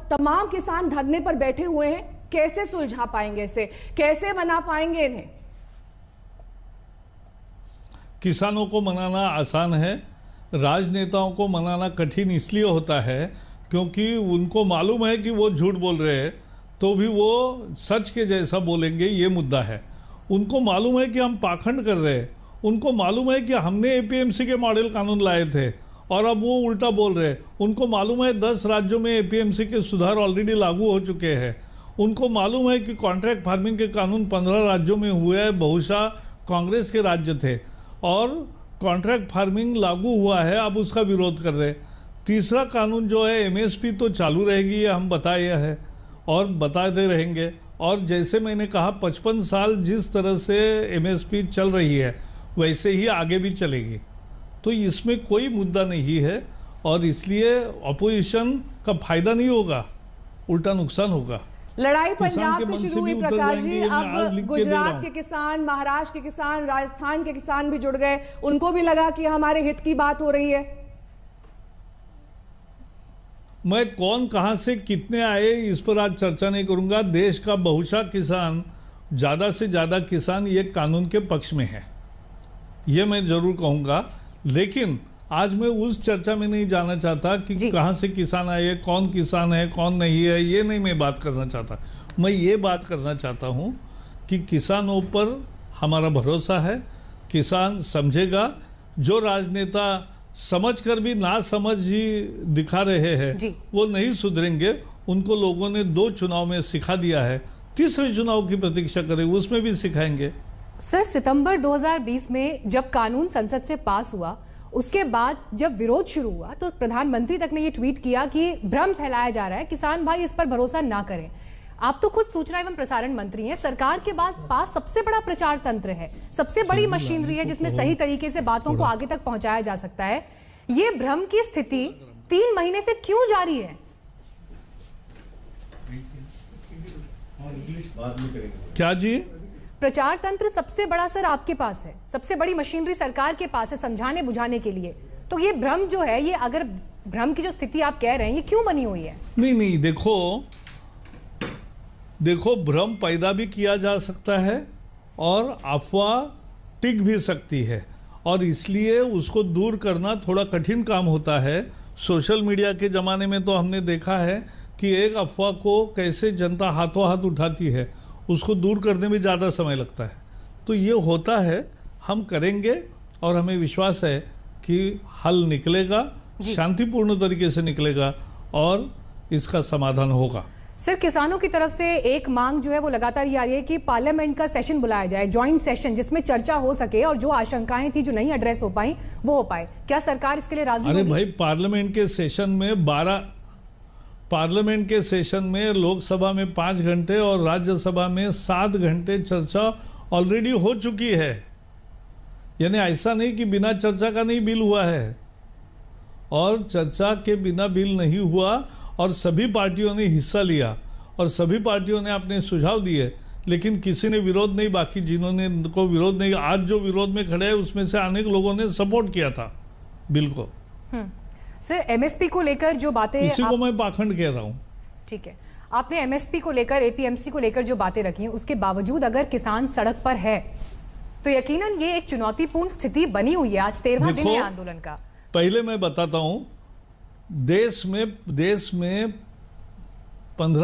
तमाम किसान धरने पर बैठे हुए हैं, कैसे सुलझा पाएंगे इसे, कैसे मना पाएंगे इन्हें? किसानों को मनाना आसान है, राजनेताओं को मनाना कठिन इसलिए होता है क्योंकि उनको मालूम है कि वो झूठ बोल रहे हैं तो भी वो सच के जैसा बोलेंगे, ये मुद्दा है। उनको मालूम है कि हम पाखंड कर रहे हैं, उनको मालूम है कि हमने एपीएमसी के मॉडल कानून लाए थे और अब वो उल्टा बोल रहे हैं। उनको मालूम है 10 राज्यों में एपीएमसी के सुधार ऑलरेडी लागू हो चुके हैं। उनको मालूम है कि कॉन्ट्रैक्ट फार्मिंग के कानून 15 राज्यों में हुए हैं, बहुशः कांग्रेस के राज्य थे, और कॉन्ट्रैक्ट फार्मिंग लागू हुआ है, अब उसका विरोध कर रहे हैं। तीसरा कानून जो है एमएसपी तो चालू रहेगी, ये हम बताए है और बताते रहेंगे। और जैसे मैंने कहा 55 साल जिस तरह से एमएसपी चल रही है वैसे ही आगे भी चलेगी, तो इसमें कोई मुद्दा नहीं है और इसलिए अपोजिशन का फायदा नहीं होगा, उल्टा नुकसान होगा। लड़ाई पंजाब से शुरू हुई प्रकाश जी, अब गुजरात के किसान, महाराष्ट्र के किसान, राजस्थान के किसान भी जुड़ गए, उनको भी लगा कि हमारे हित की बात हो रही है। मैं कौन कहां से कितने आए इस पर आज चर्चा नहीं करूंगा। देश का बहुशः किसान, ज्यादा से ज्यादा किसान ये कानून के पक्ष में है, ये मैं जरूर कहूंगा। लेकिन आज मैं उस चर्चा में नहीं जाना चाहता कि कहां से किसान आए, कौन किसान है कौन नहीं है, ये नहीं मैं बात करना चाहता। मैं ये बात करना चाहता हूं कि किसानों पर हमारा भरोसा है, किसान समझेगा। जो राजनेता समझकर भी ना समझ ही दिखा रहे हैं वो नहीं सुधरेंगे, उनको लोगों ने 2 चुनाव में सिखा दिया है, तीसरे चुनाव की प्रतीक्षा करें, उसमें भी सिखाएंगे। सर, सितंबर 2020 में जब कानून संसद से पास हुआ, उसके बाद जब विरोध शुरू हुआ तो प्रधानमंत्री तक ने ये ट्वीट किया कि भ्रम फैलाया जा रहा है, किसान भाई इस पर भरोसा ना करें। आप तो खुद सूचना एवं प्रसारण मंत्री हैं, सरकार के बाद पास सबसे बड़ा प्रचार तंत्र है, सबसे बड़ी मशीनरी है जिसमें सही तरीके से बातों को आगे तक पहुंचाया जा सकता है। ये भ्रम की स्थिति 3 महीने से क्यों जारी है? क्या जी? प्रचार तंत्र सबसे बड़ा सर आपके पास है, सबसे बड़ी मशीनरी सरकार के पास है समझाने बुझाने के लिए, तो ये भ्रम जो है, ये अगर भ्रम की जो स्थिति आप कह रहे हैं ये क्यों बनी हुई है? नहीं, देखो भ्रम पैदा भी किया जा सकता है और अफवाह टिक भी सकती है, और इसलिए उसको दूर करना थोड़ा कठिन काम होता है। सोशल मीडिया के ज़माने में तो हमने देखा है कि एक अफवाह को कैसे जनता हाथों हाथ उठाती है, उसको दूर करने में ज़्यादा समय लगता है। तो ये होता है, हम करेंगे और हमें विश्वास है कि हल निकलेगा, शांतिपूर्ण तरीके से निकलेगा और इसका समाधान होगा। सर, किसानों की तरफ से एक मांग जो है वो लगातार ये आ रही है कि पार्लियामेंट का सेशन बुलाया जाए, जॉइंट सेशन, जिसमें चर्चा हो सके और जो आशंकाएं थी जो नहीं एड्रेस हो पाई वो हो पाए। क्या सरकार इसके लिए राजी होगी? अरे भाई, पार्लियामेंट के सेशन में लोकसभा में 5 घंटे और राज्यसभा में 7 घंटे चर्चा ऑलरेडी हो चुकी है। यानी ऐसा नहीं कि बिना चर्चा का नहीं बिल हुआ है, और चर्चा के बिना बिल नहीं हुआ और सभी पार्टियों ने हिस्सा लिया और सभी पार्टियों ने अपने सुझाव दिए, लेकिन किसी ने विरोध नहीं, बाकी जिन्होंने को विरोध नहीं, आज जो विरोध में खड़े हैं उसमें से अनेक लोगों ने सपोर्ट किया था बिल को। सर, एमएसपी को लेकर जो बातें, इसी को मैं पाखंड कह रहा हूं। ठीक है, आपने एमएसपी को लेकर, एपीएमसी को लेकर जो बातें रखी हैं, उसके बावजूद अगर किसान सड़क पर है तो यकीनन ये एक चुनौतीपूर्ण स्थिति बनी हुई है। आज 13वां दिन है आंदोलन का। पहले मैं बताता हूं, देश में 15